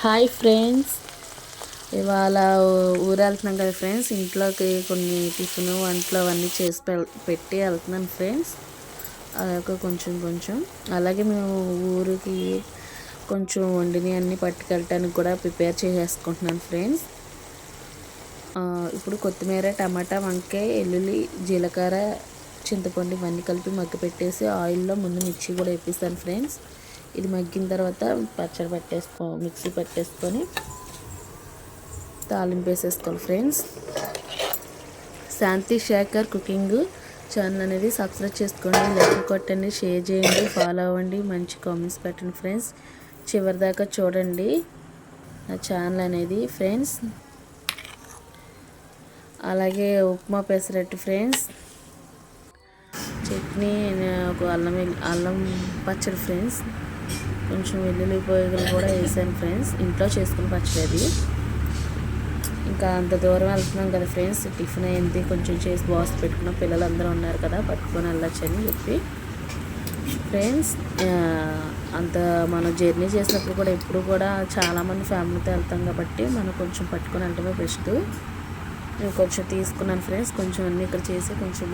Hi friends, ఇవాళ ఊరు వెళ్తున్నాం కదా ఫ్రెండ్స్. ఇంట్లోకి కొన్ని టిఫిన్ వంటలు అవన్నీ చేసి పెట్టి వెళ్తున్నాను ఫ్రెండ్స్. అలాగే కొంచెం కొంచెం అలాగే మేము ఊరికి కొంచెం వండిని అన్నీ పట్టుకెళ్ళటానికి కూడా ప్రిపేర్ చేసేసుకుంటున్నాను ఫ్రెండ్స్. ఇప్పుడు కొత్తిమీర, టమాటా, వంకాయ, వెల్లుల్లి, జీలకర్ర, చింతపండు ఇవన్నీ కలిపి మగ్గి పెట్టేసి ఆయిల్లో ముందు మిర్చి కూడా వేపిస్తాను ఫ్రెండ్స్. ఇది మగ్గిన తర్వాత పచ్చడి మిక్సీ పట్టేసుకొని తాలింపు వేసేసుకోవాలి ఫ్రెండ్స్. శాంతి శేఖర్ కుకింగ్ ఛానల్ అనేది సబ్స్క్రైబ్ చేసుకోండి, లైక్ కొట్టండి, షేర్ చేయండి, ఫాలో అవ్వండి, మంచి కామెంట్స్ పెట్టండి ఫ్రెండ్స్. చివరిదాకా చూడండి నా ఛానల్ అనేది ఫ్రెండ్స్. అలాగే ఉప్మా పెసరట్టు ఫ్రెండ్స్, చట్నీ, ఒక అల్లం పచ్చడి ఫ్రెండ్స్, కొంచెం వెల్లుల్లి పొయ్యలు కూడా వేసాను ఫ్రెండ్స్. ఇంట్లో చేసుకుని పచ్చడి అది. ఇంకా అంత దూరం వెళ్తున్నాం కదా ఫ్రెండ్స్, టిఫిన్ అయింది, కొంచెం చేసి బాక్స్ పెట్టుకున్నాం. పిల్లలందరూ ఉన్నారు కదా, పట్టుకొని వెళ్ళొచ్చని చెప్పి ఫ్రెండ్స్. అంత మనం జర్నీ చేసినప్పుడు కూడా ఎప్పుడు కూడా చాలామంది ఫ్యామిలీతో వెళ్తాం కాబట్టి మనం కొంచెం పట్టుకొని వెళ్ళటమే బెస్ట్. నేను కొంచెం తీసుకున్నాను ఫ్రెండ్స్. కొంచెం అన్నీ ఇక్కడ చేసి కొంచెం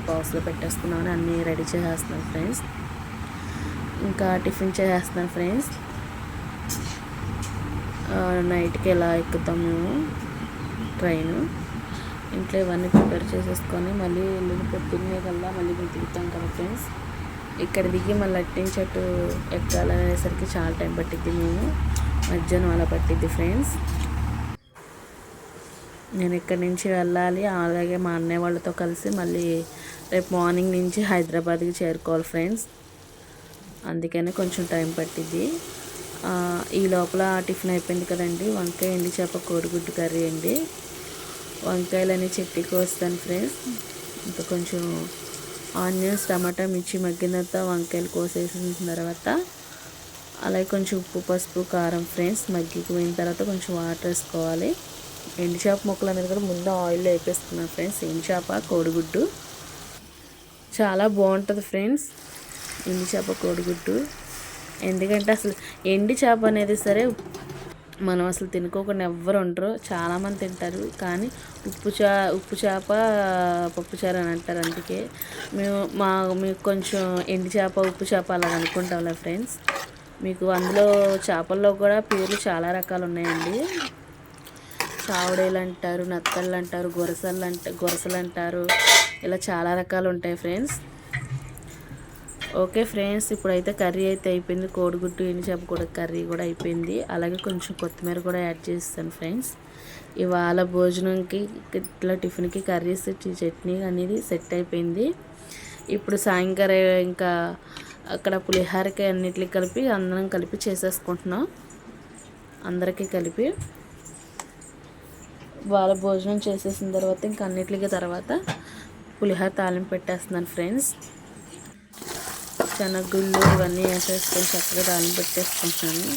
బాక్స్లో పెట్టేసుకున్నామని అన్నీ రెడీ చేసేస్తున్నాను ఫ్రెండ్స్. ఇంకా టిఫిన్ చేసేస్తున్నాను ఫ్రెండ్స్. నైట్కి ఎలా ఎక్కుతాం మేము ట్రైన్. ఇంట్లో ఇవన్నీ ప్రిపేర్ చేసేసుకొని మళ్ళీ పొద్దున్నే కల్లా మళ్ళీ మేము దిగుతాం కదా ఫ్రెండ్స్. ఇక్కడ దిగి మళ్ళీ అట్టించట్టు ఎక్కాలనేసరికి చాలా టైం పట్టిద్ది. మేము మధ్యాహ్నం అలా పట్టిద్ది ఫ్రెండ్స్. నేను ఇక్కడి నుంచి వెళ్ళాలి. అలాగే మా అన్నయ్య వాళ్ళతో కలిసి మళ్ళీ రేపు మార్నింగ్ నుంచి హైదరాబాద్కి చేరుకోవాలి ఫ్రెండ్స్. అందుకనే కొంచెం టైం పట్టిద్ది. ఈ లోపల టిఫిన్ అయిపోయింది కదండి. వంకాయ, ఎండి చేప, కోడిగుడ్డు కర్రీ అండి. వంకాయలని చెట్టి కోస్తాను ఫ్రెండ్స్. ఇంకా కొంచెం ఆనియన్స్, టమాటా, మిర్చి మగ్గిన తర్వాత వంకాయలు కోసేసిన తర్వాత అలాగే కొంచెం ఉప్పు, పసుపు, కారం ఫ్రెండ్స్ మగ్గిపోయిన తర్వాత కొంచెం వాటర్ వేసుకోవాలి. ఎండి చేప ముక్కలు అనేది కూడా ముందు ఆయిల్లో వేపేసుకున్నాను ఫ్రెండ్స్. ఎండి చేప, కోడిగుడ్డు చాలా బాగుంటుంది ఫ్రెండ్స్. ఎండి చేప, కోడిగుడ్డు. ఎందుకంటే అసలు ఎండి చేప అనేది సరే మనం అసలు తినుకోకుండా ఎవ్వరు ఉండరు, చాలామంది తింటారు. కానీ ఉప్పు చేప పప్పుచారు అని అంటారు. అందుకే మీకు కొంచెం ఎండి చేప, ఉప్పు చేప అలాగ అనుకుంటాంలే ఫ్రెండ్స్. మీకు అందులో చేపల్లో కూడా పేర్లు చాలా రకాలు ఉన్నాయండి. చావడేలు అంటారు, నత్తళ్ళు అంటారు, గొరసలు అంటారు, ఇలా చాలా రకాలు ఉంటాయి ఫ్రెండ్స్. ఓకే ఫ్రెండ్స్, ఇప్పుడైతే కర్రీ అయితే అయిపోయింది. కోడిగుడ్డు, ఎండి చేప కూడా కర్రీ కూడా అయిపోయింది. అలాగే కొంచెం కొత్తిమీర కూడా యాడ్ చేస్తాను ఫ్రెండ్స్. ఇవాళ భోజనంకి ఇట్లా టిఫిన్కి కర్రీస్, చట్నీ అనేది సెట్ అయిపోయింది. ఇప్పుడు సాయంకాలం ఇంకా అక్కడ పులిహోరకి అన్నిటికి కలిపి అందరం కలిపి చేసేసుకుంటున్నాం. అందరికీ కలిపి వాళ్ళ భోజనం చేసేసిన తర్వాత ఇంకా అన్నిటికి తర్వాత పులిహోర తాలింపు పెట్టేస్తున్నాను ఫ్రెండ్స్. శనగగుళ్ళు ఇవన్నీ వేసేసుకొని చక్కగా తాలింపు పెట్టేసుకుంటున్నాను.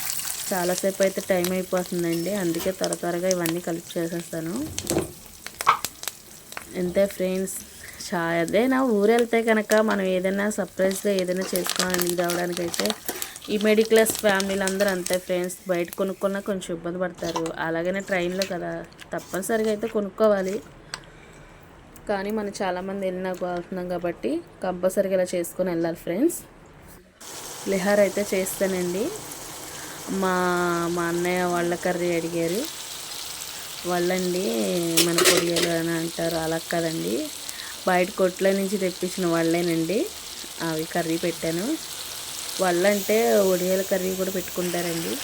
చాలాసేపు అయితే టైం అయిపోతుందండి, అందుకే త్వరగా ఇవన్నీ కలిపి చేసేస్తాను. అంతే ఫ్రెండ్స్. అదేనా ఊరు వెళ్తే కనుక మనం ఏదైనా సర్ప్రైజ్గా ఏదైనా చేసుకోవాలని ఇది అవడానికైతే ఈ మిడిల్ క్లాస్ ఫ్యామిలీలు అందరూ అంతే ఫ్రెండ్స్. బయట కొనుక్కున్నా కొంచెం ఇబ్బంది పడతారు. అలాగనే ట్రైన్లో కదా తప్పనిసరిగా అయితే కొనుక్కోవాలి. కానీ మనం చాలామంది వెళ్తున్నాం కాబట్టి కంపల్సరీగా ఇలా చేసుకొని వెళ్ళాలి ఫ్రెండ్స్. పులిహోర అయితే చేస్తానండి. మా అన్నయ్య వాళ్ళ కర్రీ అడిగారు. వాళ్ళండి మన పొడియాలు అని అంటారు, అలా కదండి, బయట కొట్ల నుంచి తెప్పించిన వాళ్ళేనండి. అవి కర్రీ పెట్టాను. వాళ్ళంటే ఒడియాల కర్రీ కూడా పెట్టుకుంటారండి.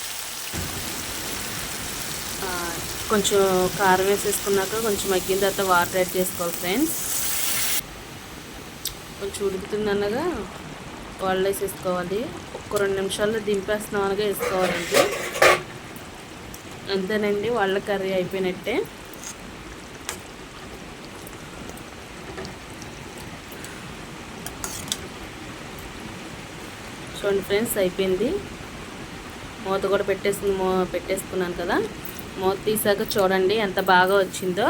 కొంచెం కారం వేసేసుకున్నాక కొంచెం మగ్గిన తర్వాత వాటర్ యాడ్ చేసుకోవాలి ఫ్రెండ్స్. కొంచెం ఉడుకుతుందనగా వాళ్ళు వేసేసుకోవాలి. ఒక 2 నిమిషాల్లో దింపేస్తున్నాం అనగా వేసుకోవాలండి. అంతేనండి, వాళ్ళ కర్రీ అయిపోయినట్టే. చూడండి ఫ్రెండ్స్, అయిపోయింది. మూత కూడా పెట్టేసుకున్నాను కదా. మూత తీసాక చూడండి ఎంత బాగా వచ్చిందో.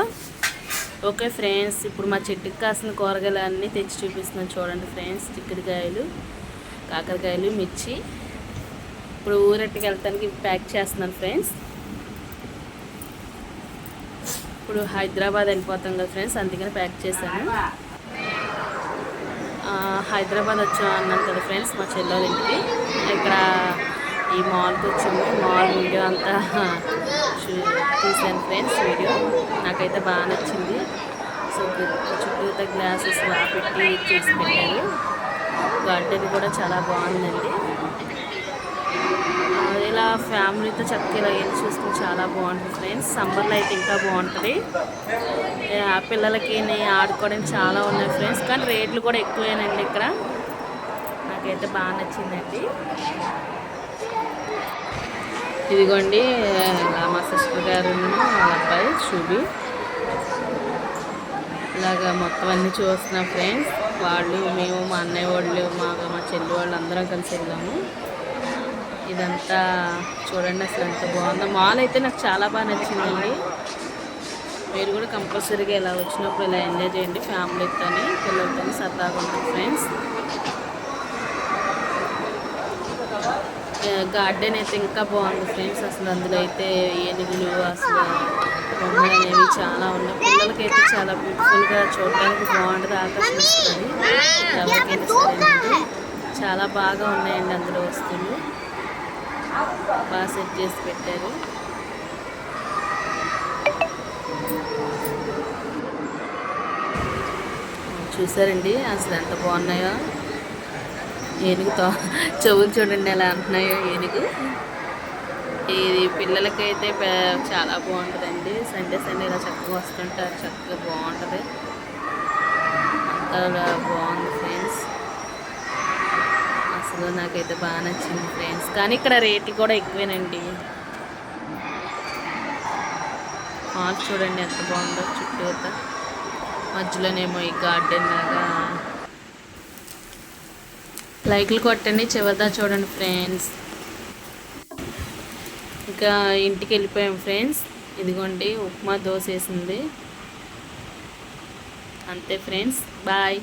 ఓకే ఫ్రెండ్స్, ఇప్పుడు మా చెట్టుకి కాసిన కూరగాయలు అన్నీ తెచ్చి చూపిస్తున్నాను చూడండి ఫ్రెండ్స్. చిక్కుడుకాయలు, కాకరకాయలు, మిర్చి, ఇప్పుడు ఊరెట్టుకు వెళ్తానికి ప్యాక్ చేస్తున్నాను ఫ్రెండ్స్. ఇప్పుడు హైదరాబాద్ వెళ్ళిపోతాం కదా ఫ్రెండ్స్, అందుకని ప్యాక్ చేశాను. హైదరాబాద్ వచ్చాం అన్నాను కదా ఫ్రెండ్స్ మా చెల్లెల ఇంటికి. ఇక్కడ ఈ మాల్కి వచ్చాము. మాల్ వీడియో అంతా తీసాను ఫ్రెండ్స్. వీడియో నాకైతే బాగా నచ్చింది. సో చుట్టూతో గ్లాసెస్ బాగా పెట్టి చేసి పెట్టారు. గార్డెన్ కూడా చాలా బాగుందండి. ఇలా ఫ్యామిలీతో చక్కగా ఇలా వెళ్ళి చూసుకుని చాలా బాగుంటుంది ఫ్రెండ్స్. సమ్మర్లో అయితే ఇంకా బాగుంటుంది. పిల్లలకి ఆడుకోవడానికి చాలా ఉన్నాయి ఫ్రెండ్స్, కానీ రేట్లు కూడా ఎక్కువేనండి ఇక్కడ. నాకైతే బాగా నచ్చిందండి. ఇదిగోండి మా సిస్టర్ గారు వాళ్ళ అబ్బాయి శుభి ఇలాగా మొత్తం అన్నీ చూస్తున్నాం ఫ్రెండ్స్. వాళ్ళు, మేము, మా అన్నయ్య వాళ్ళు, మా చెల్లి వాళ్ళు అందరం కలిసి వెళ్ళాము. ఇదంతా చూడండి అసలు ఎంత బాగుందో. మాల్ అయితే నాకు చాలా బాగా నచ్చిందండి. మీరు కూడా కంపల్సరీగా ఇలా వచ్చినప్పుడు ఇలా ఎంజాయ్ చేయండి ఫ్యామిలీతో, పిల్లలతో సరదాగా ఉంటుంది ఫ్రెండ్స్. గార్డెన్ అయితే ఇంకా బాగుంది ఫ్రెండ్స్. అసలు అందులో అయితే ఏనుగులు, అసలు బొమ్మలు అనేవి చాలా ఉన్నాయి. పిల్లలకైతే చాలా బ్యూటిఫుల్గా చూడడానికి బాగుంటుంది, ఆకర్షిస్తుంది. ఎవరికైనా సరేనండి, చాలా బాగా ఉన్నాయండి అందులో వస్తువులు. బాగా సెట్ చేసి పెట్టారు. చూసారండి అసలు ఎంత బాగున్నాయో. ఏనుగుతో చెవులు చూడండి ఎలా అంటున్నాయో ఏనుగు. ఇది పిల్లలకైతే చాలా బాగుంటుందండి. సండే ఇలా చక్కగా వస్తుంటారు, చక్కగా బాగుంటుంది. అంతా బాగుంది ఫ్రెండ్స్. అసలు నాకైతే బాగా నచ్చింది ఫ్రెండ్స్. కానీ ఇక్కడ రేట్లు కూడా ఎక్కువేనండి. మాల్ చూడండి ఎంత బాగుందో. చుట్టూతా మధ్యలోనేమో ఈ గార్డెన్ లాగా. లైక్లు కొట్టండి, చివరిదా చూడండి ఫ్రెండ్స్. ఇంకా ఇంటికి వెళ్ళిపోయాం ఫ్రెండ్స్. ఇదిగోండి ఉప్మా, దోశ వేసింది. అంతే ఫ్రెండ్స్, బాయ్.